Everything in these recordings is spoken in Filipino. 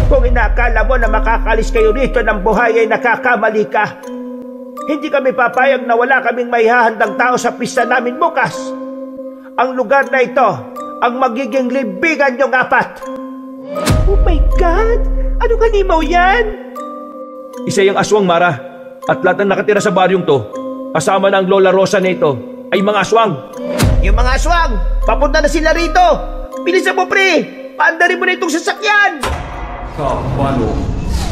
Kung inakala mo na makakalis kayo rito ng buhay ay nakakamali ka. Hindi kami papayag na wala kaming maihahandang tao sa pista namin bukas. Ang lugar na ito ang magiging libingan niyong apat. Oh my God! Anong halimaw yan? Isa yung aswang, Mara. At lahat ng nakatira sa baryong to, kasama na ang Lola Rosa na ito, ay mga aswang. Yung mga aswang, papunta na sila rito. Bilisan mo, pre! Paandarin mo na itong sasakyan! Kabalo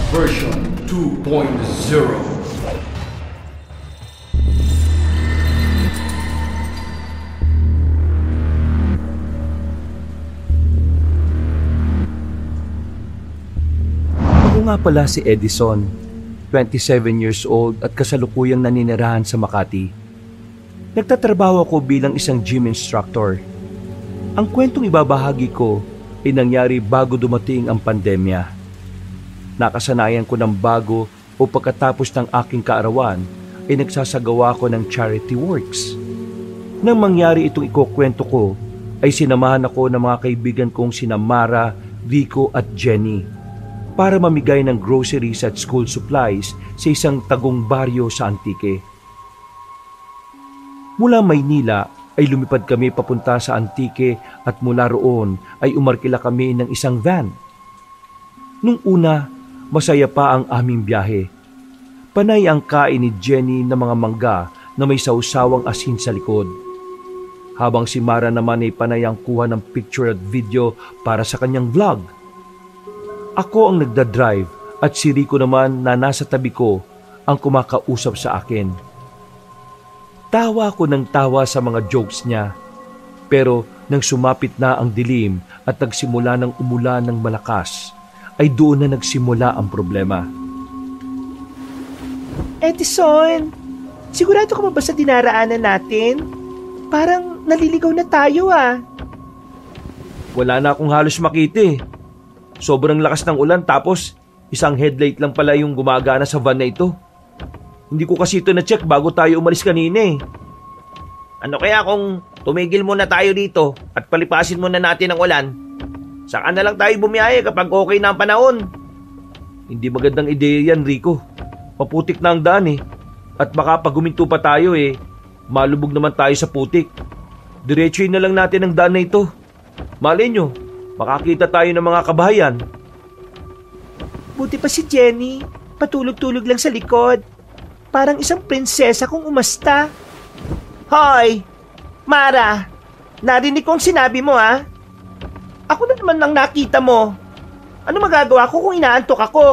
version 2.0. Ako nga pala si Edison, 27 years old at kasalukuyang naninirahan sa Makati. Nagtatrabaho ako bilang isang gym instructor. Ang kwentong ibabahagi ko ay nangyari bago dumating ang pandemya. Nakasanayan ko ng bago o pagkatapos ng aking kaarawan ay nagsasagawa ko ng charity works. Nang mangyari itong ikukwento ko ay sinamahan ako ng mga kaibigan kong sina Mara, Rico at Jenny para mamigay ng groceries at school supplies sa isang tagong baryo sa Antique. Mula Maynila ay lumipad kami papunta sa Antique at mula roon ay umarkila kami ng isang van. Nung una, masaya pa ang aming biyahe. Panay ang kain ni Jenny ng mga mangga na may sausawang asin sa likod. Habang si Mara naman ay panay ang kuha ng picture at video para sa kanyang vlog. Ako ang nagdadrive at si Rico naman na nasa tabi ko ang kumakausap sa akin. Tawa ko ng tawa sa mga jokes niya. Pero nang sumapit na ang dilim at nagsimula ng umulan ng malakas, ay doon na nagsimula ang problema. Edison, sigurado ka ba sa dinaraanan natin? Parang naliligaw na tayo ah. Wala na akong halos makita eh. Sobrang lakas ng ulan tapos isang headlight lang pala yung gumagana sa van na ito. Hindi ko kasi ito na-check bago tayo umalis kanina eh. Ano kaya kung tumigil muna tayo dito at palipasin muna natin ang ulan? Saka na lang tayo bumiyahe kapag okay na ang panahon. Hindi magandang ideya yan, Rico. Maputik na ang daan eh. At baka pag huminto pa tayo eh, malubog naman tayo sa putik. Diretsuhin na lang natin ang daan na ito. Malay nyo, makakita tayo ng mga kabahayan. Buti pa si Jenny, patulog-tulog lang sa likod. Parang isang prinsesa kung umasta. Hoy, Mara, narinig kong sinabi mo ha? Ako na naman lang nakita mo. Ano magagawa ko kung inaantok ako?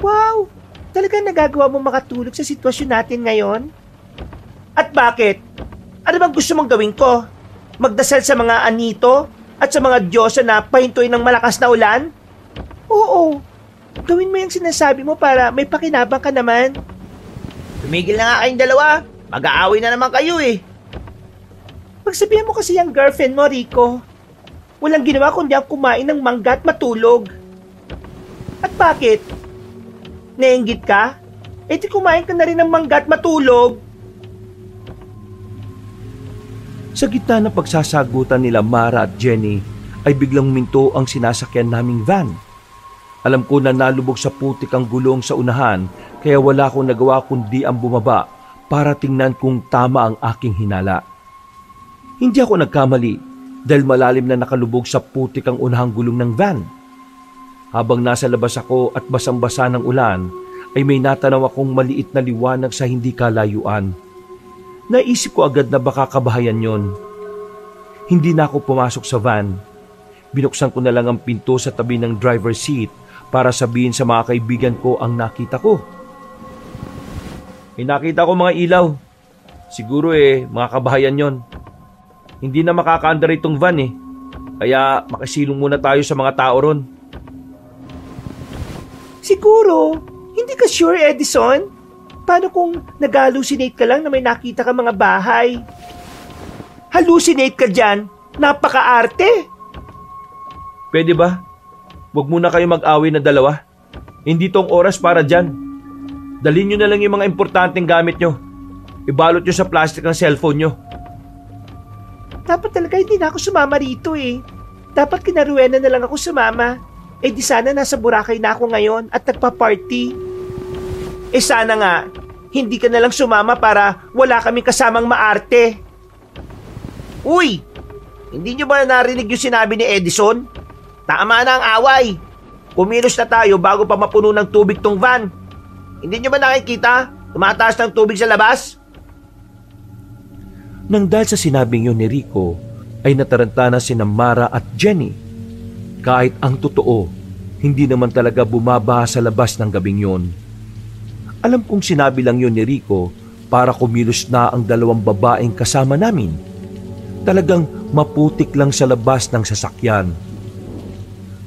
Wow, talagang nagagawa mo makatulog sa sitwasyon natin ngayon? At bakit? Ano bang gusto mong gawin ko? Magdasal sa mga anito at sa mga diyosa na pahintuin ng malakas na ulan? Oo, gawin mo yung sinasabi mo para may pakinabang ka naman. Tumigil na nga kayong dalawa. Mag-aaway na naman kayo eh. Pagsabihan mo kasi yung girlfriend mo, Rico. Walang ginawa kundi ang kumain ng mangga at matulog. At bakit? Nainggit ka? Eh di kumain ka na rin ng mangga at matulog. Sa gitna ng pagsasagutan nila Mara at Jenny ay biglang minto ang sinasakyan naming van. Alam ko na nalubog sa putik ang gulong sa unahan kaya wala akong nagawa kundi ang bumaba para tingnan kung tama ang aking hinala. Hindi ako nagkamali dahil malalim na nakalubog sa putik ang unahang gulong ng van. Habang nasa labas ako at basang-basa ng ulan ay may natanaw akong maliit na liwanag sa hindi kalayuan. Naisip ko agad na baka kabahayan yon. Hindi na ako pumasok sa van. Binuksan ko na lang ang pinto sa tabi ng driver seat para sabihin sa mga kaibigan ko ang nakita ko. May nakita ko mga ilaw. Siguro mga kabahayan yon. Hindi na makakaandar itong van Kaya makasilong muna tayo sa mga tao ron. Siguro, hindi ka sure, Edison? Paano kung nag-hallucinate ka lang na may nakita ka mga bahay? Hallucinate ka dyan? Napaka-arte! Pwede ba? Huwag muna kayo mag-away na dalawa. Hindi tong oras para dyan. Dalhin nyo na lang yung mga importanteng gamit nyo. Ibalot nyo sa plastic ang cellphone nyo. Dapat talaga hindi na ako sumama rito Dapat kinaruena na lang ako sumama. Eh di sana nasa Boracay na ako ngayon at nagpa-party. Eh sana nga, hindi ka na lang sumama para wala kaming kasamang maarte. Uy! Hindi nyo ba narinig yung sinabi ni Edison? Tama na ang away. Kumilos na tayo bago pa mapuno ng tubig tong van. Hindi nyo ba nakikita? Tumataas ng tubig sa labas? Nang dahil sa sinabing yun ni Rico, ay nataranta na sina Mara at Jenny. Kahit ang totoo, hindi naman talaga bumabaha sa labas ng gabing yun. Alam kong sinabi lang yun ni Rico para kumilos na ang dalawang babaeng kasama namin. Talagang maputik lang sa labas ng sasakyan.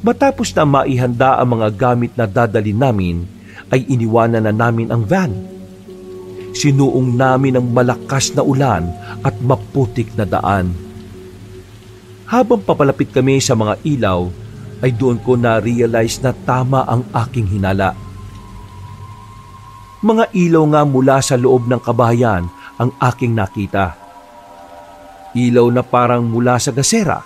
Matapos na maihanda ang mga gamit na dadalhin namin, ay iniwanan na namin ang van. Sinuong namin ang malakas na ulan at maputik na daan. Habang papalapit kami sa mga ilaw, ay doon ko na-realize na tama ang aking hinala. Mga ilaw nga mula sa loob ng kabahayan ang aking nakita. Ilaw na parang mula sa gasera.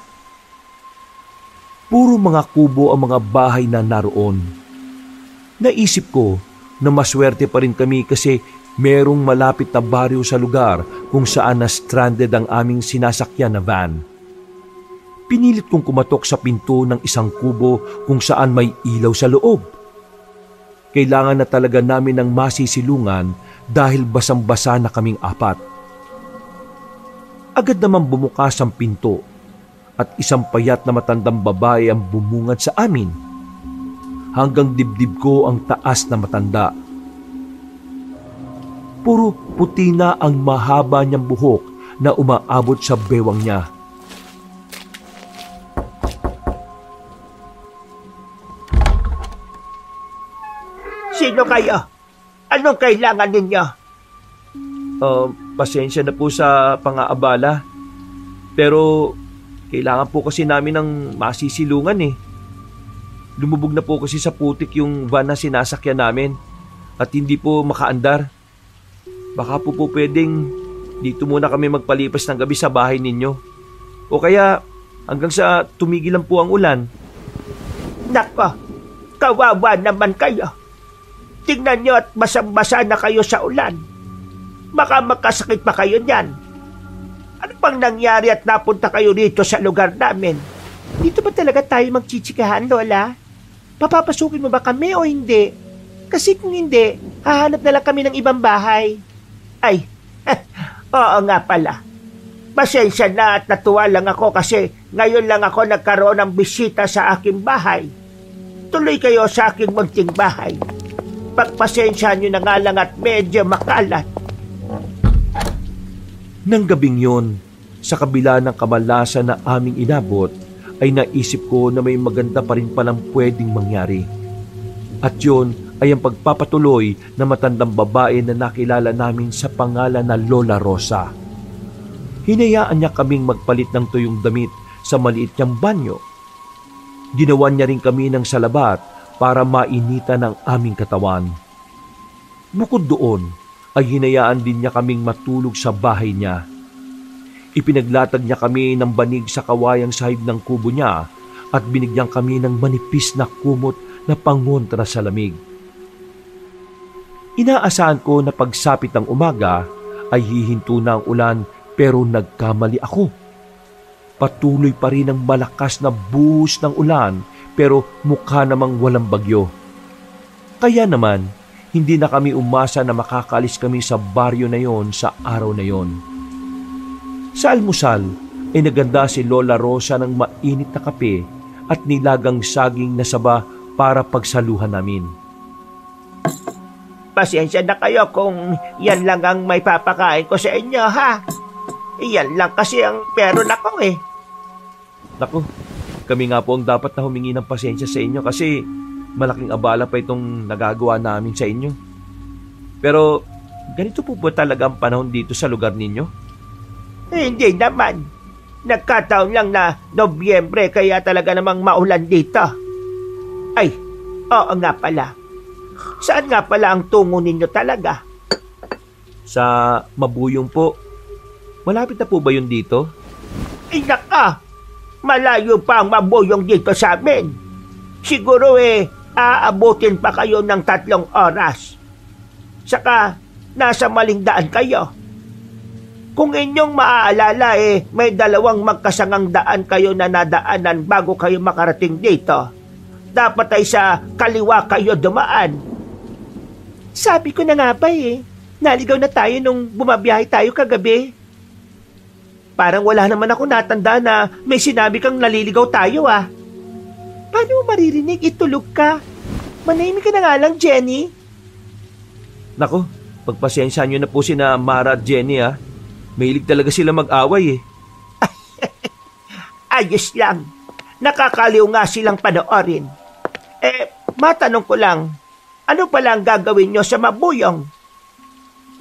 Puro mga kubo ang mga bahay na naroon. Naisip ko na maswerte pa rin kami kasi merong malapit na baryo sa lugar kung saan na-stranded ang aming sinasakyan na van. Pinilit kong kumatok sa pinto ng isang kubo kung saan may ilaw sa loob. Kailangan na talaga namin ng masisilungan dahil basang-basa na kaming apat. Agad naman bumukas ang pinto at isang payat na matandang babae ang bumungad sa amin. Hanggang dibdib ko ang taas na matanda. Puro puti na ang mahaba niyang buhok na umaabot sa bewang niya. Sino kayo? Anong kailangan ninyo? Pasensya na po sa pang-aabala. Pero kailangan po kasi namin ng masisilungan eh. Lumubog na po kasi sa putik yung van na sinasakyan namin at hindi po makaandar. Baka po pwedeng dito muna kami magpalipas ng gabi sa bahay ninyo. O kaya hanggang sa tumigil lang po ang ulan. Nako, kawawa naman kayo. Tingnan nyo at basang-basa na kayo sa ulan. Baka makasakit pa kayo niyan. Ano pang nangyari at napunta kayo dito sa lugar namin? Dito ba talaga tayo magchichikahan, Lola? Papapasukin mo ba kami o hindi? Kasi kung hindi, hahanap na lang kami ng ibang bahay. Ay, oo nga pala. Pasensya na at natuwa lang ako kasi ngayon lang ako nagkaroon ng bisita sa aking bahay. Tuloy kayo sa aking munting bahay. Pagpasensya nyo na nga lang at medyo makalat. Nang gabing yon, sa kabila ng kamalasan na aming inabot, ay naisip ko na may maganda pa rin palang pwedeng mangyari. At yon ay ang pagpapatuloy na matandang babae na nakilala namin sa pangalan na Lola Rosa. Hinayaan niya kaming magpalit ng tuyong damit sa maliit niyang banyo. Ginawan niya rin kami ng salabat para mainitan ang aming katawan. Bukod doon, ay hinayaan din niya kaming matulog sa bahay niya. Ipinaglatag niya kami ng banig sa kawayang sahig ng kubo niya at binigyan kami ng manipis na kumot na pangontra sa lamig. Inaasahan ko na pagsapit ng umaga ay hihinto na ang ulan pero nagkamali ako. Patuloy pa rin ang malakas na buhos ng ulan pero mukha namang walang bagyo. Kaya naman, hindi na kami umasa na makakalis kami sa baryo na yon sa araw na yon. Sa almusal ay naganda si Lola Rosa ng mainit na kape at nilagang saging na saba para pagsaluhan namin. Pasensya na kayo kung yan lang ang may papakain ko sa inyo, ha? Yan lang kasi ang meron ako eh. Naku, kami nga po ang dapat na humingi ng pasensya sa inyo kasi malaking abala pa itong nagagawa namin sa inyo. Pero ganito po ba talaga ang panahon dito sa lugar ninyo? Hindi naman. Nagkataon lang na Nobyembre kaya talaga namang maulan dito. Ay, oo nga pala. Saan nga pala ang tungo ninyo talaga? Sa Mabuyong po. Malapit na po ba yun dito? Ay naka! Malayo pa ang Mabuyong dito sa amin. siguro aabutin pa kayo ng 3 oras. Saka, nasa maling daan kayo. Kung inyong maaalala may 2 magkasangang daan kayo na nadaanan bago kayo makarating dito. Dapat ay sa kaliwa kayo dumaan. Sabi ko na nga ba naligaw na tayo nung bumabiyahe tayo kagabi. Parang wala naman ako natanda na may sinabi kang naliligaw tayo Paano mo maririnig? Itulog ka. Manahimik ka na nga lang, Jenny. Nako, pagpasensya nyo na po sina Mara at Jenny Mahilig talaga sila mag-away Ayos lang. Nakakaliw nga silang panoorin. Matanong ko lang, ano pala ang gagawin nyo sa Mabuyong?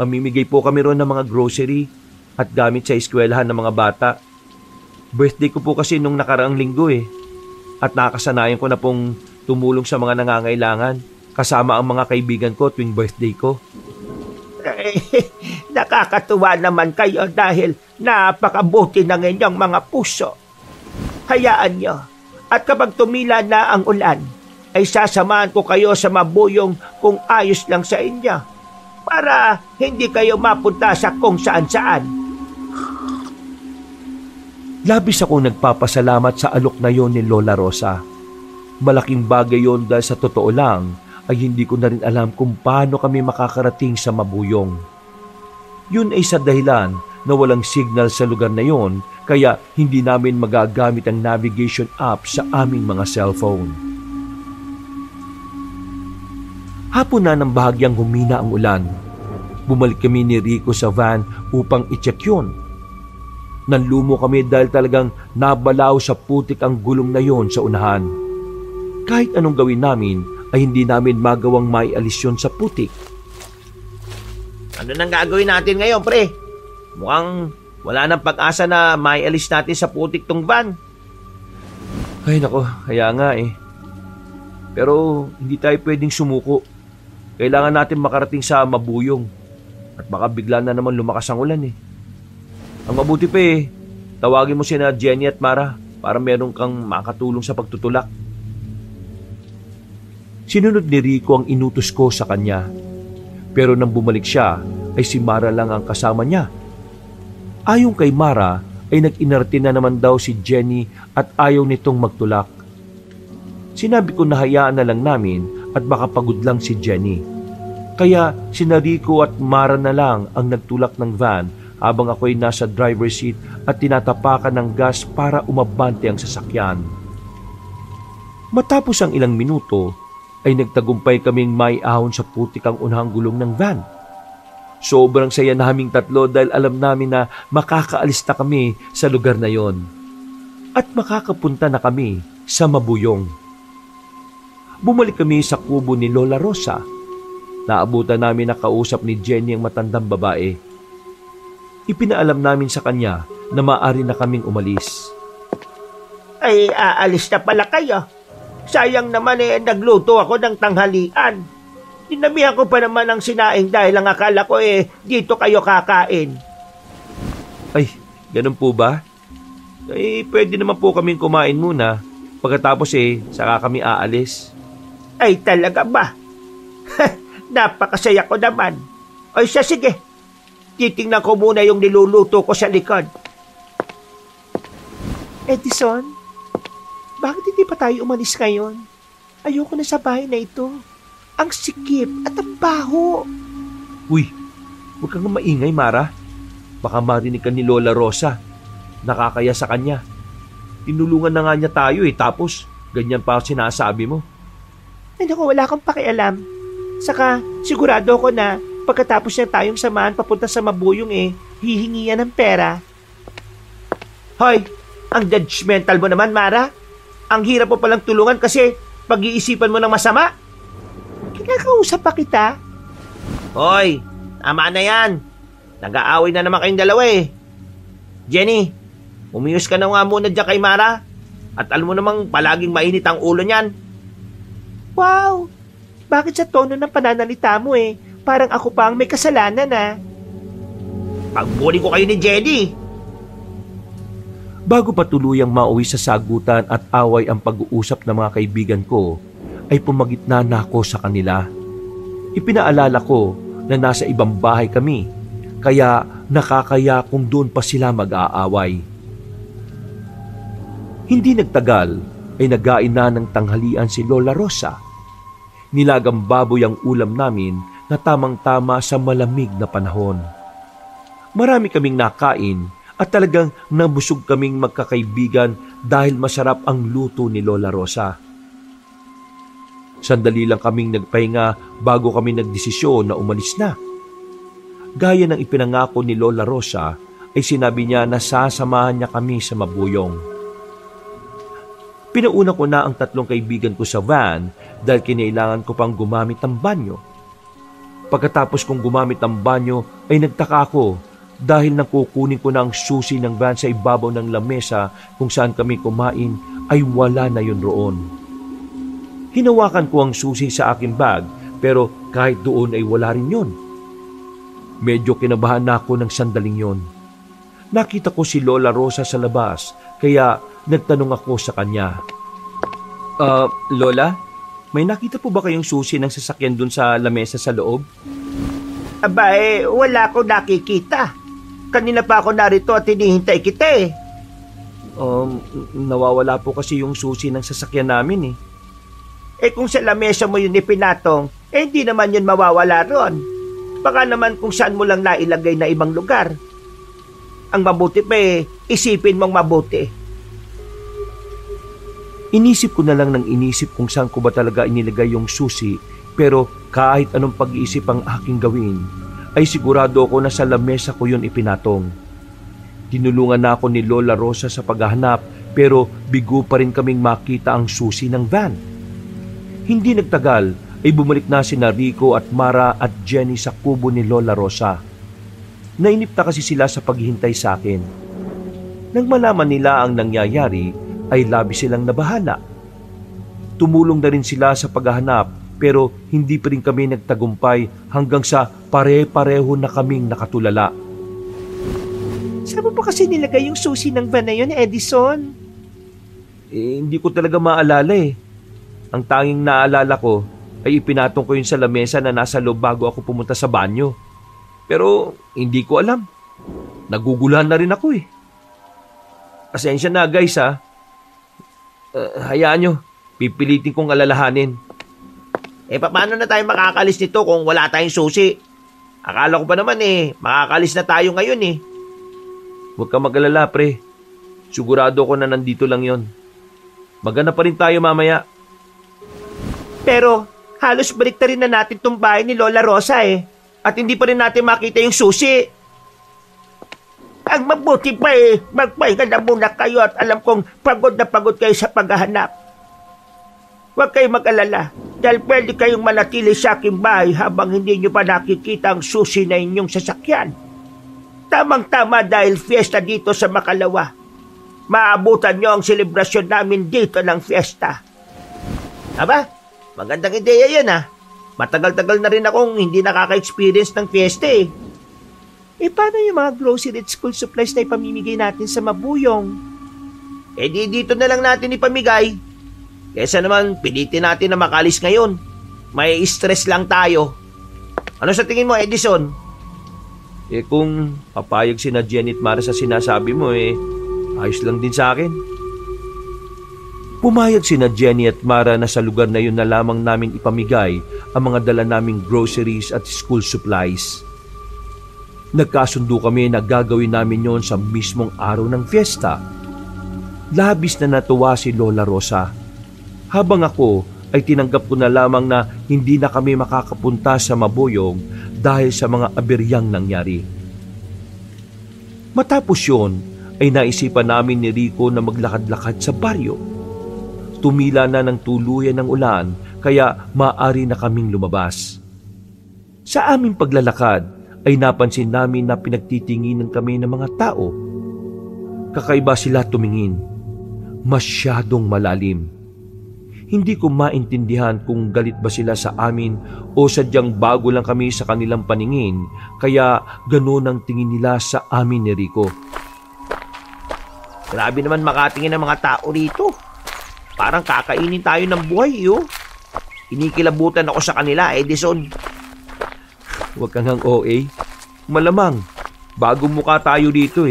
Mamimigay po kami ron ng mga grocery at gamit sa eskwelahan ng mga bata. Birthday ko po kasi nung nakaraang linggo At nakakasanayan ko na pong tumulong sa mga nangangailangan kasama ang mga kaibigan ko tuwing birthday ko. Nakakatuwa naman kayo dahil napakabuti ng inyong mga puso. Hayaan nyo. At kapag tumila na ang ulan, ay sasamahan ko kayo sa Mabuyong kung ayos lang sa inyo. Para hindi kayo mapunta sa kung saan-saan. Labis akong nagpapasalamat sa alok na yon ni Lola Rosa. Malaking bagay yon dahil sa totoo lang ay hindi ko na rin alam kung paano kami makakarating sa Mabuyong. Yun ay sa dahilan na walang signal sa lugar na yon kaya hindi namin magagamit ang navigation app sa aming mga cellphone. Hapon na nang bahagyang humina ang ulan. Bumalik kami ni Rico sa van upang i-check yun. Nanlumo kami dahil talagang nabalaw sa putik ang gulong na yon sa unahan. Kahit anong gawin namin ay hindi namin magawang maialis yun sa putik. Ano nang gagawin natin ngayon, pre? Mukhang wala nang pag-asa na maialis natin sa putik tong van. Ay nako, kaya nga Pero hindi tayo pwedeng sumuko. Kailangan natin makarating sa Mabuyong. At baka bigla na naman lumakas ang ulan Ang mabuti pa tawagin mo sina Jenny at Mara para meron kang makatulong sa pagtutulak. Sinunod ni Rico ang inutos ko sa kanya. Pero nang bumalik siya, ay si Mara lang ang kasama niya. Ayon kay Mara, ay nag-inarte na naman daw si Jenny at ayaw nitong magtulak. Sinabi ko na hayaan na lang namin at baka pagod lang si Jenny. Kaya sina Rico at Mara na lang ang nagtulak ng van habang ako'y nasa driver's seat at tinatapakan ng gas para umabante ang sasakyan. Matapos ang ilang minuto, ay nagtagumpay kaming may ahon sa putik ang unahang gulong ng van. Sobrang saya naming tatlo dahil alam namin na makakaalis na kami sa lugar na yon. At makakapunta na kami sa Mabuyong. Bumalik kami sa kubo ni Lola Rosa. Naabutan namin na kausap ni Jenny ang matandang babae. Ipinaalam namin sa kanya na maaari na kaming umalis. Ay, aalis na pala kayo. Sayang naman nagluto ako ng tanghalian. Dinamihan ko pa naman ang sinaing dahil ang akala ko dito kayo kakain. Ay, ganun po ba? Pwede naman po kaming kumain muna. Pagkatapos saka kami aalis. Ay, talaga ba? Napakasaya ko naman. Ay, sige. Titingnan ko muna yung niluluto ko sa likod. Edison, bakit hindi pa tayo umalis ngayon? Ayoko na sa bahay na ito. Ang sikip at ang baho. Uy, huwag kang maingay, Mara. Baka marinig ka ni Lola Rosa. Nakakaya sa kanya. Tinulungan na nga niya tayo tapos ganyan pa sinasabi mo. Ay naku, wala kang pakialam. Saka sigurado ko na pagkatapos niya tayong samahan papunta sa Mabuyong hihingi yan ng pera. Hoy, ang judgmental mo naman, Mara. Ang hirap mo palang tulungan kasi pag-iisipan mo ng masama. Kinakausap pa kita. Hoy, tama na yan. Nag-aaway na naman kayong dalawa Jenny, umiyos ka na nga muna dyan kay Mara. At alam mo namang palaging mainit ang ulo niyan. Wow, bakit sa tono ng pananalita mo parang ako pa ang may kasalanan Pagbuli ko kayo ni Jenny. Bago pa tuluyang mauwi sa sagutan at away ang pag-uusap ng mga kaibigan ko, ay pumagitna na ako sa kanila. Ipinaalala ko na nasa ibang bahay kami, kaya nakakaya kung doon pa sila mag-aaway. Hindi nagtagal ay naghain na ng tanghalian si Lola Rosa. Nilagang baboy ang ulam namin na tamang-tama sa malamig na panahon. Marami kaming nakain at talagang nabusog kaming magkakaibigan dahil masarap ang luto ni Lola Rosa. Sandali lang kaming nagpahinga bago kami nagdesisyon na umalis na. Gaya ng ipinangako ni Lola Rosa ay sinabi niya na sasamahan niya kami sa Mabuyong. Pinauna ko na ang 3 kaibigan ko sa van dahil kinailangan ko pang gumamit ng banyo. Pagkatapos kong gumamit ng banyo ay nagtaka ako dahil nakukunin ko na ang susi ng van sa ibabaw ng lamesa kung saan kami kumain ay wala na yun roon. Hinawakan ko ang susi sa aking bag pero kahit doon ay wala rin yun. Medyo kinabahan na ako ng sandaling yon. Nakita ko si Lola Rosa sa labas kaya nagtanong ako sa kanya. Lola, may nakita po ba kayong susi ng sasakyan dun sa lamesa sa loob? Aba wala ko nakikita. Kanina pa ako narito at hinihintay kita eh. Nawawala po kasi yung susi ng sasakyan namin eh. Kung sa lamesa mo yun ipinatong, hindi naman yun mawawala ron. Baka naman kung saan mo lang nailagay na ibang lugar. Ang mabuti pa isipin mong mabuti. Inisip ko na lang ng inisip kung saan ko ba talaga inilagay yung susi, pero kahit anong pag-iisip ang aking gawin, ay sigurado ako na sa lamesa ko yun ipinatong. Tinulungan na ako ni Lola Rosa sa paghahanap pero bigo pa rin kaming makita ang susi ng van. Hindi nagtagal ay bumalik na sina Rico at Mara at Jenny sa kubo ni Lola Rosa. Nainip na kasi sila sa paghihintay sa akin. Nang malaman nila ang nangyayari ay labis silang nabahala. Tumulong na rin sila sa paghahanap pero hindi pa rin kami nagtagumpay hanggang sa pare-pareho na kaming nakatulala. Saan mo pa kasi nilagay yung susi ng van na yun, Edison? Hindi ko talaga maalala eh. Ang tanging naalala ko ay ipinatong ko yun sa lamesa na nasa loob bago ako pumunta sa banyo. Pero hindi ko alam. Naguguluhan na rin ako eh. Pasensya na guys ha. Hayaan nyo, pipilitin kong alalahanin. Paano na tayo makakalis nito kung wala tayong susi? Akala ko pa naman makakalis na tayo ngayon eh. Huwag ka mag-alala pre. Sigurado ko na nandito lang yon. Maghanap pa rin tayo mamaya. Pero halos balik rin na natin tong bahay ni Lola Rosa at hindi pa rin natin makita yung susi. Ang mabuti pa magpahinga na muna kayo at alam kong pagod na pagod kayo sa paghahanap. Huwag kayong mag-alala dahil pwede kayong manatili sa aking bahay habang hindi nyo pa nakikita ang susi na inyong sasakyan. Tamang-tama dahil fiesta dito sa Makalawa. Maabutan nyo ang selebrasyon namin dito ng fiesta. Aba, magandang ideya yan Matagal-tagal na rin akong hindi nakaka-experience ng fiesta paano yung mga grocery at school supplies na ipamimigay natin sa Mabuyong? Dito na lang natin ipamigay. Kesa naman, pilitin natin na makalis ngayon. May stress lang tayo. Ano sa tingin mo, Edison? Kung papayag sina Jenny at Mara sa sinasabi mo, ayos lang din sa akin. Pumayag sina Jenny at Mara na sa lugar na yun na lamang namin ipamigay ang mga dala naming groceries at school supplies. Nagkasundo kami na gagawin namin yon sa mismong araw ng fiesta. Labis na natuwa si Lola Rosa. Habang ako ay tinanggap ko na lamang na hindi na kami makakapunta sa Mabuyong dahil sa mga aberyang nangyari. Matapos yun ay naisipan namin ni Rico na maglakad-lakad sa baryo. Tumila na ng tuluyan ng ulan kaya maaari na kaming lumabas. Sa aming paglalakad ay napansin namin na pinagtitinginan kami ng mga tao. Kakaiba sila tumingin. Masyadong malalim. Hindi ko maintindihan kung galit ba sila sa amin o sadyang bago lang kami sa kanilang paningin kaya ganoon ang tingin nila sa amin ni Rico. Grabe naman makatingin ng mga tao rito. Parang kakainin tayo ng buhay, yo. Inikilabutan ako sa kanila, Edison. Huwag kang hang OA. Malamang, bagong mukha tayo dito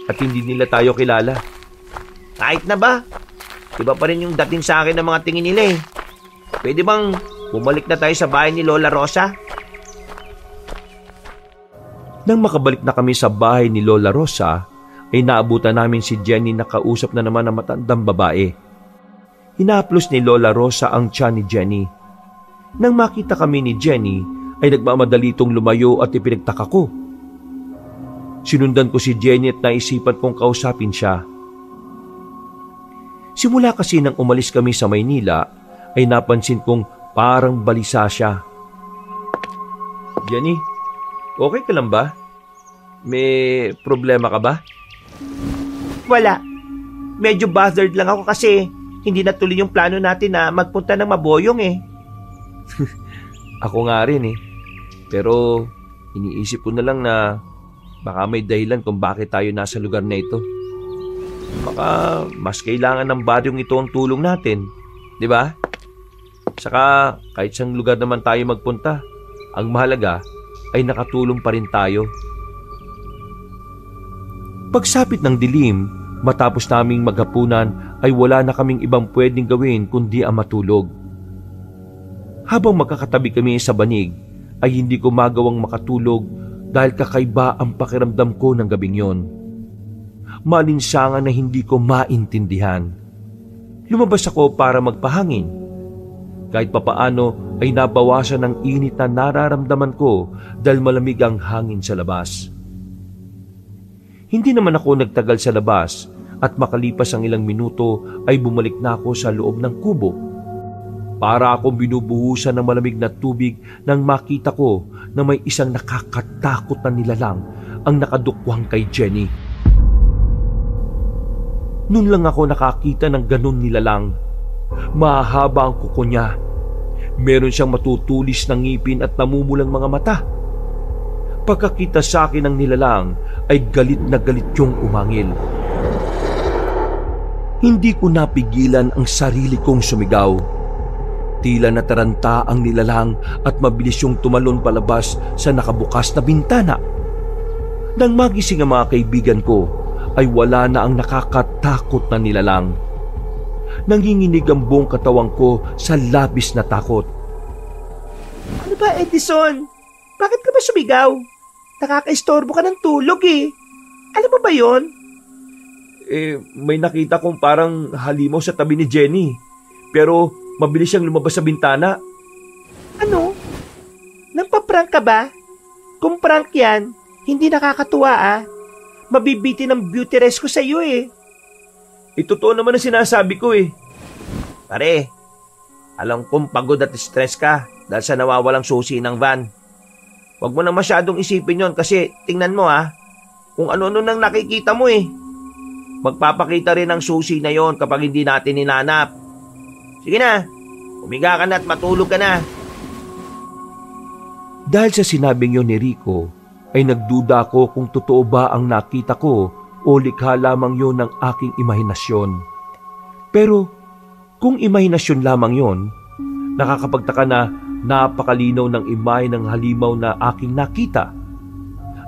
at hindi nila tayo kilala. Kahit na ba? Iba pa rin yung dating sa akin ng mga tingin nila Pwede bang bumalik na tayo sa bahay ni Lola Rosa? Nang makabalik na kami sa bahay ni Lola Rosa, ay naabutan namin si Jenny na kausap na naman ng matandang babae. Hinaplos ni Lola Rosa ang tiyan ni Jenny. Nang makita kami ni Jenny, ay nagmamadalitong lumayo at ipinagtaka ko. Sinundan ko si Jenny at naisipan kong kausapin siya. Simula kasi nang umalis kami sa Maynila, ay napansin kong parang balisa siya. Jenny, okay ka lang ba? May problema ka ba? Wala. Medyo bothered lang ako kasi hindi natuloy yung plano natin na magpunta ng Maboyong Ako nga rin Pero iniisip ko na lang na baka may dahilan kung bakit tayo nasa lugar na ito. Baka mas kailangan ng baryong ito ang tulong natin, di ba? Saka kahit saan lugar naman tayo magpunta, ang mahalaga ay nakatulong pa rin tayo. Pagsapit ng dilim, matapos naming maghapunan ay wala na kaming ibang pwedeng gawin kundi ang matulog. Habang magkakatabi kami sa banig, ay hindi ko magawang makatulog dahil kakaiba ang pakiramdam ko ng gabing yon. Malinsangan na hindi ko maintindihan. Lumabas ako para magpahangin. Kahit papaano ay nabawasan ang init na nararamdaman ko dahil malamig ang hangin sa labas. Hindi naman ako nagtagal sa labas at makalipas ang ilang minuto ay bumalik na ako sa loob ng kubo. Para akong binubuhusan ng malamig na tubig nang makita ko na may isang nakakatakot na nilalang ang nakadukwang kay Jenny. Noon lang ako nakakita ng ganun nilalang. Mahaba ang kuko niya. Meron siyang matutulis na ngipin at namumulang mga mata. Pagkakita sa akin ng nilalang ay galit na galit yung umangil. Hindi ko napigilan ang sarili kong sumigaw. Tila nataranta ang nilalang at mabilis yung tumalon palabas sa nakabukas na bintana. Nang magising ang mga kaibigan ko, ay wala na ang nakakatakot na nilalang. Nanginginig ang buong katawan ko sa labis na takot. Ano ba, Edison? Bakit ka ba sumigaw? Nakakaistorbo ka ng tulog Alam mo ba yon? May nakita kong parang halimaw sa tabi ni Jenny. Pero mabilis siyang lumabas sa bintana. Ano? Nagpa-prank ka ba? Kung prank yan, hindi nakakatuwa Mabibitin ng beauty rest ko sa iyo Totoo naman ang sinasabi ko Pare, alam kong pagod at stress ka dahil sa nawawalang susi ng van. Huwag mo na masyadong isipin yon kasi tingnan mo kung ano-ano nang nakikita mo Magpapakita rin ang susi na yon kapag hindi natin hinanap. Sige na, umiga ka na at matulog ka na. Dahil sa sinabing yon ni Rico, ay nagduda ako kung totoo ba ang nakita ko o likha lamang yon ng aking imahinasyon. Pero kung imahinasyon lamang yon, nakakapagtaka na napakalinaw ng imahe ng halimaw na aking nakita.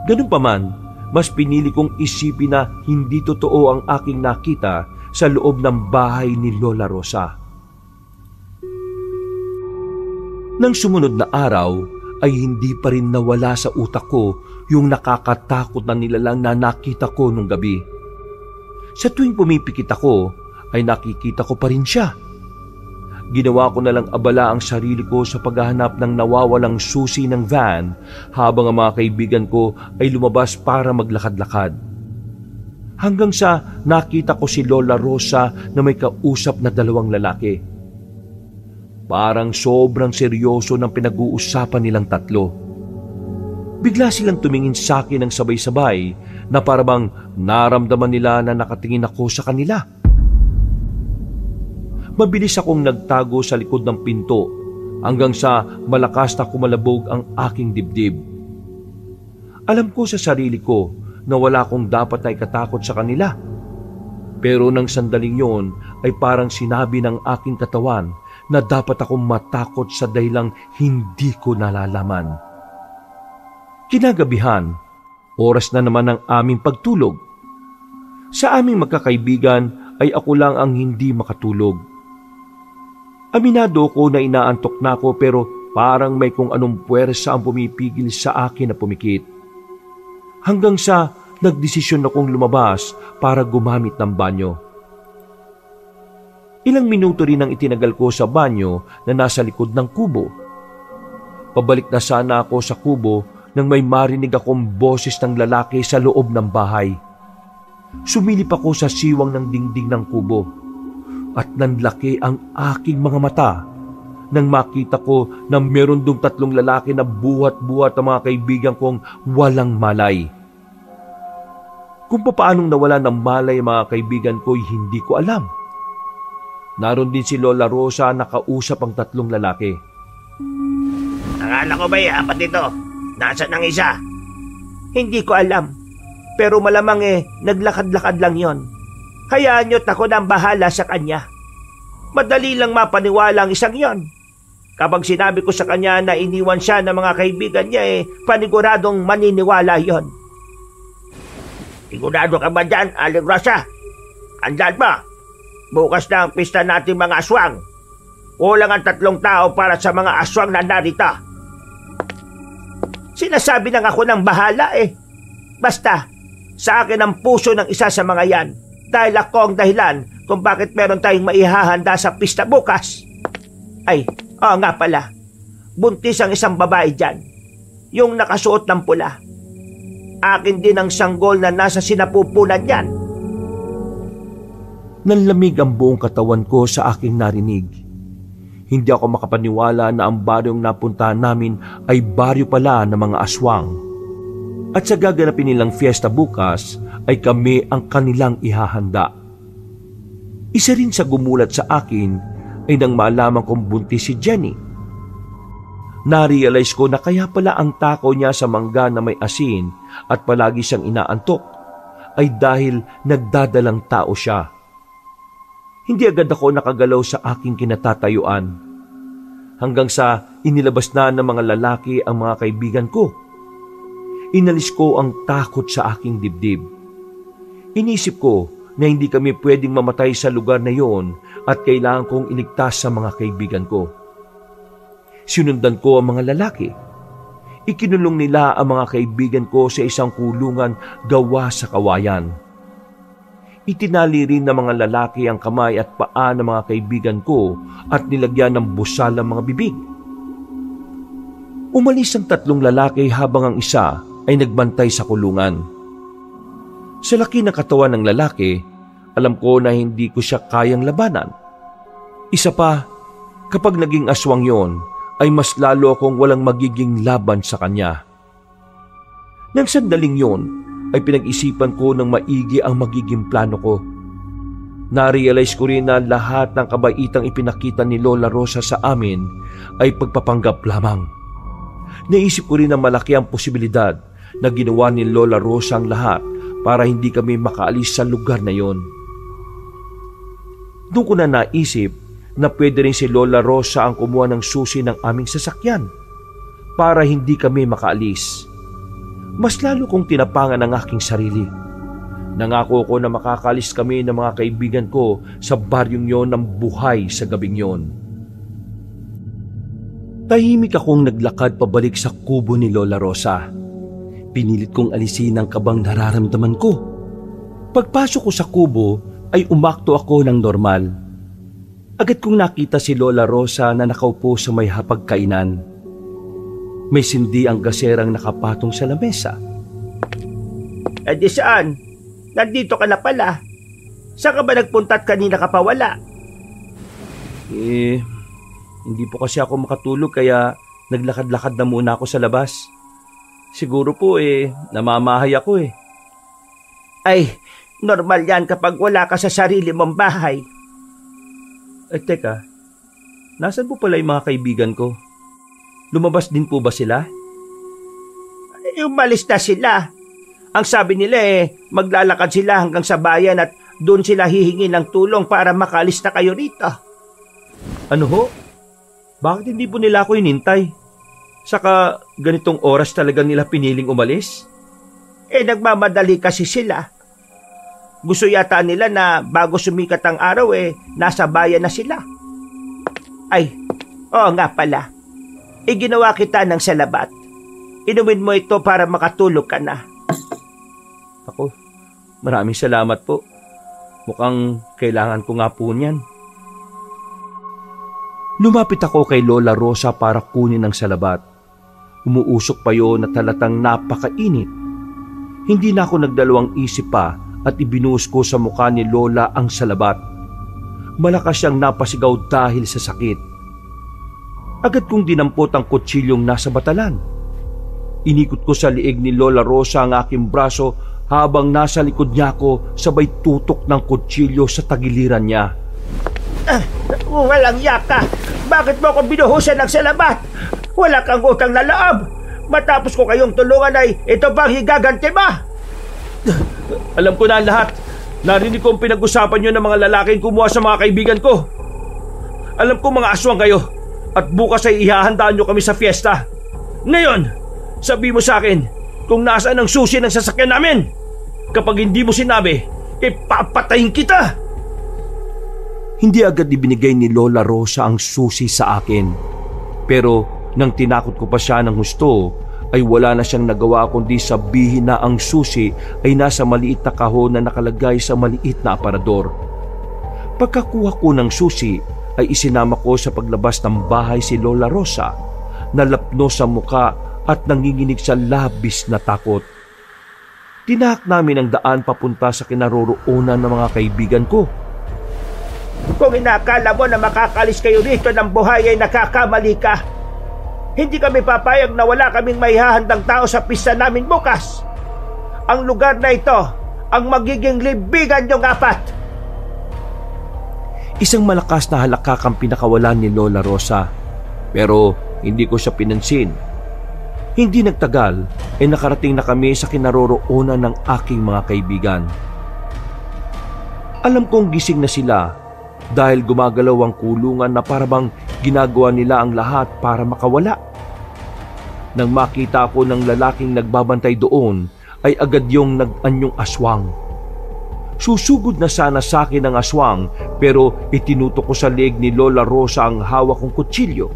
Ganun pa man, mas pinili kong isipin na hindi totoo ang aking nakita sa loob ng bahay ni Lola Rosa. Nang sumunod na araw, ay hindi pa rin nawala sa utak ko yung nakakatakot na nilalang na nakita ko nung gabi. Sa tuwing pumipikit ako, ay nakikita ko pa rin siya. Ginawa ko na lang abala ang sarili ko sa paghahanap ng nawawalang susi ng van habang ang mga kaibigan ko ay lumabas para maglakad-lakad. Hanggang sa nakita ko si Lola Rosa na may kausap na dalawang lalaki. Parang sobrang seryoso ng pinag-uusapan nilang tatlo. Bigla silang tumingin sa akin ng sabay-sabay na parang naramdaman nila na nakatingin ako sa kanila. Mabilis akong nagtago sa likod ng pinto hanggang sa malakas na kumalabog ang aking dibdib. Alam ko sa sarili ko na wala akong dapat na ikatakot sa kanila. Pero nang sandaling yon ay parang sinabi ng aking katawan na dapat akong matakot sa dahilang hindi ko nalalaman. Kinagabihan, oras na naman ng aming pagtulog. Sa aming magkakaibigan ay ako lang ang hindi makatulog. Aminado ko na inaantok na ako pero parang may kung anong puwersa ang pumipigil sa akin na pumikit. Hanggang sa nagdesisyon akong lumabas para gumamit ng banyo. Ilang minuto rin ang itinagal ko sa banyo na nasa likod ng kubo. Pabalik na sana ako sa kubo nang may marinig akong boses ng lalaki sa loob ng bahay. Sumilip ako sa siwang ng dingding ng kubo at nanlaki ang aking mga mata nang makita ko na meron dong 3 lalaki na buhat-buhat ang mga kaibigan kong walang malay. Kung paanong nawala ng malay ang mga kaibigan ko ay hindi ko alam. Naroon din si Lola Rosa na kausap ang 3 lalaki. Akala ko ba'y 4 ito? Nasaan ang isa? Hindi ko alam. Pero malamang naglakad-lakad lang yon. Hayaan nyo't ako nang bahala sa kanya. Madali lang mapaniwala ang isang yon. Kapag sinabi ko sa kanya na iniwan siya ng mga kaibigan niya, paniguradong maniniwala yon. Sigurado ka ba dyan, Aling Rosa? Andyan ba? Bukas na ang pista natin mga aswang. Kulang ang 3 tao para sa mga aswang na narito. Sinasabi na ako ng bahala Basta, sa akin ang puso ng isa sa mga yan. Dahil ako ang dahilan kung bakit meron tayong maihahanda sa pista bukas. Ay, oo nga pala. Buntis ang isang babae dyan. Yung nakasuot ng pula. Akin din ang sanggol na nasa sinapupunan yan. Nanlamig ang buong katawan ko sa aking narinig. Hindi ako makapaniwala na ang baryong napuntahan namin ay baryo pala ng mga aswang. At sa gaganapin nilang fiesta bukas ay kami ang kanilang ihahanda. Isa rin sa gumulat sa akin ay nang malaman kong buntis si Jenny. Narealize ko na kaya pala ang takaw niya sa mangga na may asin at palagi siyang inaantok ay dahil nagdadalang tao siya. Hindi agad ako nakagalaw sa aking kinatatayuan. Hanggang sa inilabas na ng mga lalaki ang mga kaibigan ko. Inalis ko ang takot sa aking dibdib. Inisip ko na hindi kami pwedeng mamatay sa lugar na yon at kailangan kong iligtas sa mga kaibigan ko. Sinundan ko ang mga lalaki. Ikinulong nila ang mga kaibigan ko sa isang kulungan gawa sa kawayan. Itinali rin ng mga lalaki ang kamay at paa ng mga kaibigan ko at nilagyan ng busal ang mga bibig. Umalis ang 3 lalaki habang ang isa ay nagbantay sa kulungan. Sa laki ng katawan ng lalaki, alam ko na hindi ko siya kayang labanan. Isa pa, kapag naging aswang yon, ay mas lalo akong walang magiging laban sa kanya. Nang sandaling yon, ay pinag-isipan ko ng maigi ang magiging plano ko. Narealize ko rin na lahat ng kabaitang ipinakita ni Lola Rosa sa amin ay pagpapanggap lamang. Naisip ko rin na malaki ang posibilidad na ginawa ni Lola Rosa ang lahat para hindi kami makaalis sa lugar na yon. Doon ko na naisip na pwede rin si Lola Rosa ang kumuha ng susi ng aming sasakyan para hindi kami makaalis. Mas lalo kong tinapangan ang aking sarili. Nangako ko na makakalis kami ng mga kaibigan ko sa baryong yon ng buhay sa gabing yon. Tahimik akong naglakad pabalik sa kubo ni Lola Rosa. Pinilit kong alisin ang kabang nararamdaman ko. Pagpasok ko sa kubo ay umakto ako ng normal. Agad kong nakita si Lola Rosa na nakaupo sa may hapagkainan. May sindi ang gaserang nakapatong sa lamesa. Di saan? Nandito ka na pala. Saan ka ba nagpunta at kanina ka pa wala? Hindi po kasi ako makatulog kaya naglakad-lakad na muna ako sa labas. Siguro po namamahay ako Ay, normal yan kapag wala ka sa sarili mong bahay. Teka, nasan po pala yung mga kaibigan ko? Lumabas din po ba sila? Umalis na sila. Ang sabi nila maglalakad sila hanggang sa bayan at Doon sila hihingi ng tulong para makaalis na kayo rito. Ano ho? Bakit hindi po nila ako hinintay? Saka ganitong oras talaga nila piniling umalis? Nagmamadali kasi sila. Gusto yata nila na bago sumikat ang araw nasa bayan na sila. Ay, oo nga pala. Ginawa kita ng salabat. Inumin mo ito para makatulog ka na. Ako, maraming salamat po. Mukhang kailangan ko nga po niyan. Lumapit ako kay Lola Rosa para kunin ang salabat. Umuusok pa yun na talatang napakainit. Hindi na ako nagdalawang isip pa at ibinuhos ko sa mukha ni Lola ang salabat. Malakas siyang napasigaw dahil sa sakit. Agad kong dinampot ang kutsilyong nasa batalan. Inikot ko sa liig ni Lola Rosa ang aking braso habang nasa likod niya ako sabay tutok ng kutsilyo sa tagiliran niya. Walang yaka! Bakit mo ako binuhusan ng salabat? Wala kang utang na loob! Matapos ko kayong tulungan ay ito bang higaganti mo? Alam ko na ang lahat. Narinig ko ang pinag-usapan niyo ng mga lalaking kumuha sa mga kaibigan ko. Alam ko mga aswang kayo at bukas ay ihahandaan niyo kami sa fiesta. Ngayon, sabi mo sa akin kung nasaan ang susi ng sasakyan namin. Kapag hindi mo sinabi, ipapatayin kita! Hindi agad ibinigay ni Lola Rosa ang susi sa akin. Pero nang tinakot ko pa siya ng husto, ay wala na siyang nagawa kundi sabihin na ang susi ay nasa maliit na kahon na nakalagay sa maliit na aparador. Pagkakuha ko ng susi, ay isinama ko sa paglabas ng bahay si Lola Rosa, nalapno sa muka at nanginginig sa labis na takot. Tinahak namin ang daan papunta sa kinaroroonan ng mga kaibigan ko. Kung inakala mo na makakalis kayo rito ng buhay ay nakakamali ka. Hindi kami papayag na wala kaming maihahandang tao sa pista namin bukas. Ang lugar na ito ang magiging libigan niyong apat. Isang malakas na halakak ang pinakawalan ni Lola Rosa, pero hindi ko siya pinansin. Hindi nagtagal ay nakarating na kami sa kinaroroonan ng aking mga kaibigan. Alam kong gising na sila dahil gumagalaw ang kulungan na parabang ginagawa nila ang lahat para makawala. Nang makita ko ng lalaking nagbabantay doon ay agad yung nag-anyong aswang. Susugod na sana sa akin ang aswang pero itinutok ko sa leeg ni Lola Rosa ang hawak kong kutsilyo.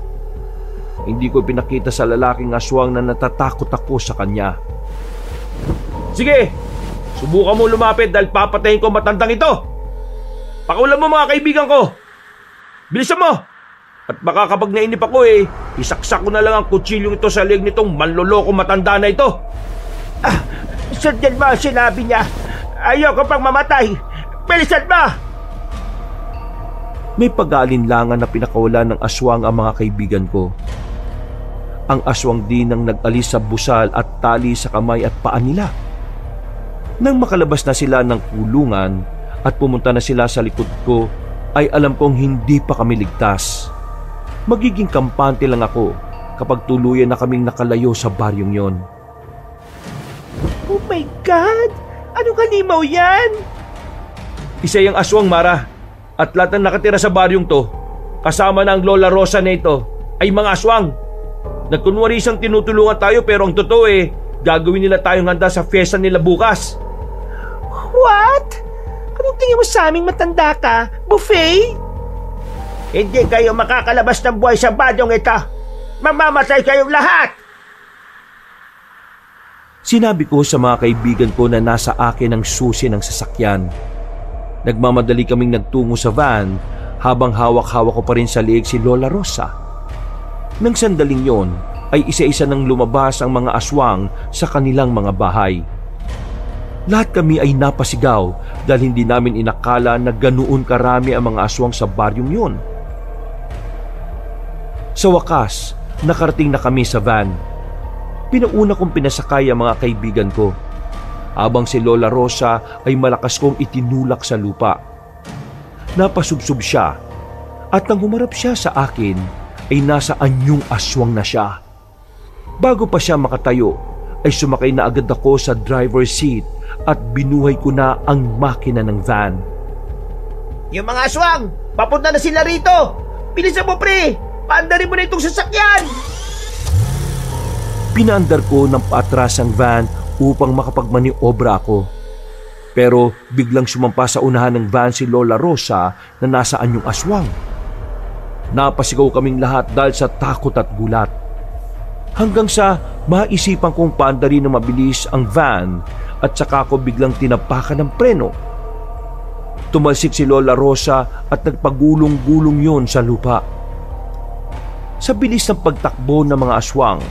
Hindi ko pinakita sa lalaking aswang na natatakot ako sa kanya. Sige, subukan mo lumapit dahil papatayin ko matandang ito. Pakulan mo mga kaibigan ko. Bilisan mo. At baka kapag nainip ako isaksak ko na lang ang kutsilyong ito sa leeg nitong manloloko matanda na ito. Sundan mo ang sinabi niya. Ayoko pang mamatay. Bilisan mo. May pag-aalinlangan na pinakawalan ng aswang ang mga kaibigan ko. Ang aswang din ang nag-alis sa busal at tali sa kamay at paa nila. Nang makalabas na sila ng kulungan at pumunta na sila sa likod ko, ay alam kong hindi pa kami ligtas. Magiging kampante lang ako kapag tuluyan na kaming nakalayo sa baryong yon. Oh my God! Anong halimaw yan? Isa yung aswang, Mara. At lahat ng nakatira sa baryong to, kasama na ang Lola Rosa na ito, ay mga aswang. Nagkunwari isang tinutulungan tayo pero ang totoo gagawin nila tayong handa sa fiesta nila bukas. What? Anong tingin mo sa aming matanda ka? Buffet? Hindi kayo makakalabas ng buhay sa badyong ito. Mamamatay kayong lahat! Sinabi ko sa mga kaibigan ko na nasa akin ang susi ng sasakyan. Nagmamadali kaming nagtungo sa van habang hawak-hawak ko pa rin sa leeg si Lola Rosa. Nang sandaling yon ay isa-isa nang lumabas ang mga aswang sa kanilang mga bahay. Lahat kami ay napasigaw dahil hindi namin inakala na ganoon karami ang mga aswang sa baryong yon. Sa wakas, nakarating na kami sa van. Pinauna kong pinasakay ang mga kaibigan ko, habang si Lola Rosa ay malakas kong itinulak sa lupa. Napasubsob siya at nang humarap siya sa akin ay nasa anyong aswang na siya. Bago pa siya makatayo ay sumakay na agad ako sa driver's seat at binuhay ko na ang makina ng van. Yung mga aswang, papunta na sila rito! Bilisan mo, pre! Paandarin mo na itong sasakyan! Pinaandar ko ng paatras ang van upang makapagmaniobra ako. Pero biglang sumampa sa unahan ng van si Lola Rosa na nasa anyong aswang. Napasigaw kaming lahat dahil sa takot at gulat. Hanggang sa maisipan kong paandarin na mabilis ang van at saka ko biglang tinapakan ng preno. Tumalsik si Lola Rosa at nagpagulong-gulong yon sa lupa. Sa bilis ng pagtakbo ng mga aswang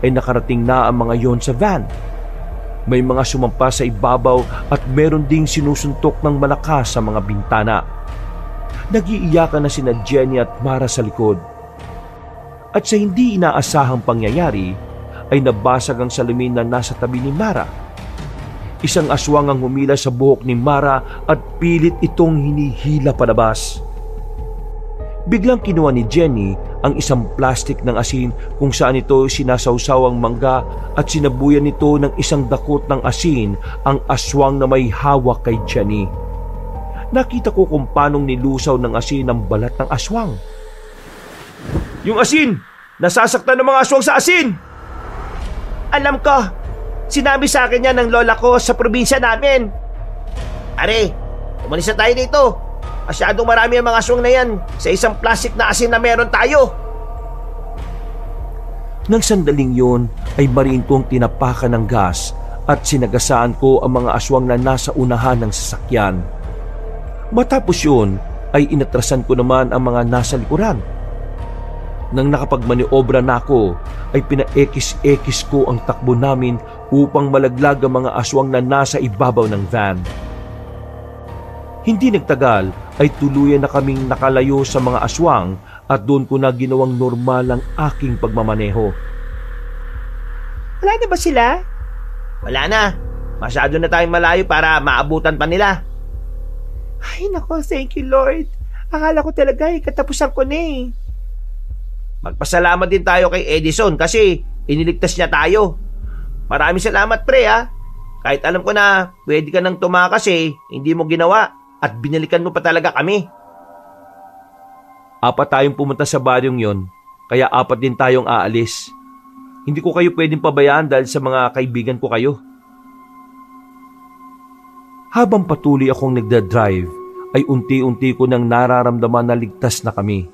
ay nakarating na ang mga yon sa van. May mga sumampa sa ibabaw at meron ding sinusuntok ng malakas sa mga bintana. Nag-iiyakan na sina Jenny at Mara sa likod. At sa hindi inaasahang pangyayari ay nabasag ang salamin na nasa tabi ni Mara. Isang aswang ang humila sa buhok ni Mara at pilit itong hinihila palabas. Biglang kinuha ni Jenny ang isang plastik ng asin kung saan ito sinasawsaw ang mangga at sinabuyan nito ng isang dakot ng asin ang aswang na may hawak kay Jenny. Nakita ko kung paanong nilusaw ng asin ang balat ng aswang. Yung asin! Nasasaktan ng mga aswang sa asin! Alam ko! Sinabi sa akin yan ng lola ko sa probinsya namin. Are, umalis na tayo dito. Masyadong marami ang mga aswang na yan sa isang plastic na asin na meron tayo. Nang sandaling yun ay mariin kong tinapakan ng gas at sinagasaan ko ang mga aswang na nasa unahan ng sasakyan. Matapos yun ay inatrasan ko naman ang mga nasa likuran. Nang nakapagmaniobra na ako ay pinaekis-ekis ko ang takbo namin upang malaglag ang mga aswang na nasa ibabaw ng van. Hindi nagtagal ay tuluyan na kaming nakalayo sa mga aswang at doon ko na ginawang normal ang aking pagmamaneho. Wala na ba sila? Wala na. Masyado na tayong malayo para maabutan pa nila. Ay nako, thank you Lord. Akala ko talaga katapusan ko na eh. Magpasalamat din tayo kay Edison kasi iniligtas niya tayo. Maraming salamat pre ha. Kahit alam ko na pwede ka nang tumakas hindi mo ginawa at binalikan mo pa talaga kami. 4 tayong pumunta sa baryong yon, kaya 4 din tayong aalis. Hindi ko kayo pwedeng pabayaan dahil sa mga kaibigan ko kayo. Habang patuloy akong nagdadrive, ay unti-unti ko nang nararamdaman na ligtas na kami.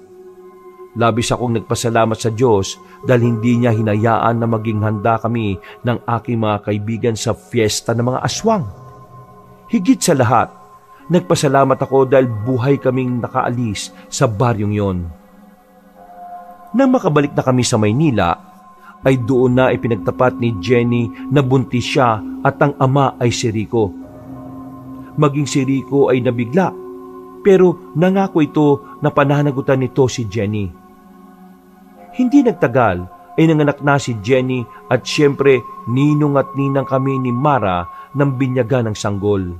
Labis akong nagpasalamat sa Diyos dahil hindi niya hinayaan na maging handa kami ng aking mga kaibigan sa fiesta ng mga aswang. Higit sa lahat, nagpasalamat ako dahil buhay kaming nakaalis sa baryong yon. Nang makabalik na kami sa Maynila, ay doon na ipinagtapat ni Jenny na buntis siya at ang ama ay si Rico. Maging si Rico ay nabigla, pero nangako ito na pananagutan nito si Jenny. Hindi nagtagal ay nanganak na si Jenny at siyempre ninong at ninang kami ni Mara ng binyagan ng sanggol.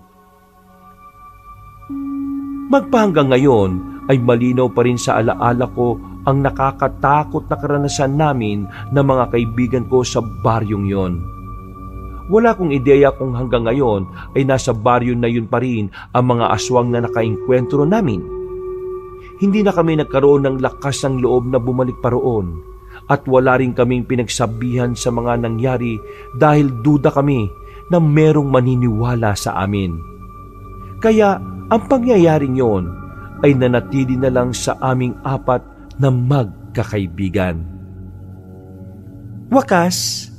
Magpahanggang ngayon ay malinaw pa rin sa alaala ko ang nakakatakot na karanasan namin ng mga kaibigan ko sa baryong yon. Wala kong ideya kung hanggang ngayon ay nasa baryo na yun pa rin ang mga aswang na nakainkwentro namin. Hindi na kami nagkaroon ng lakas ng loob na bumalik pa roon at wala rin kaming pinagsabihan sa mga nangyari dahil duda kami na merong maniniwala sa amin. Kaya ang pangyayaring yon ay nanatili na lang sa aming 4 na magkakaibigan. Wakas,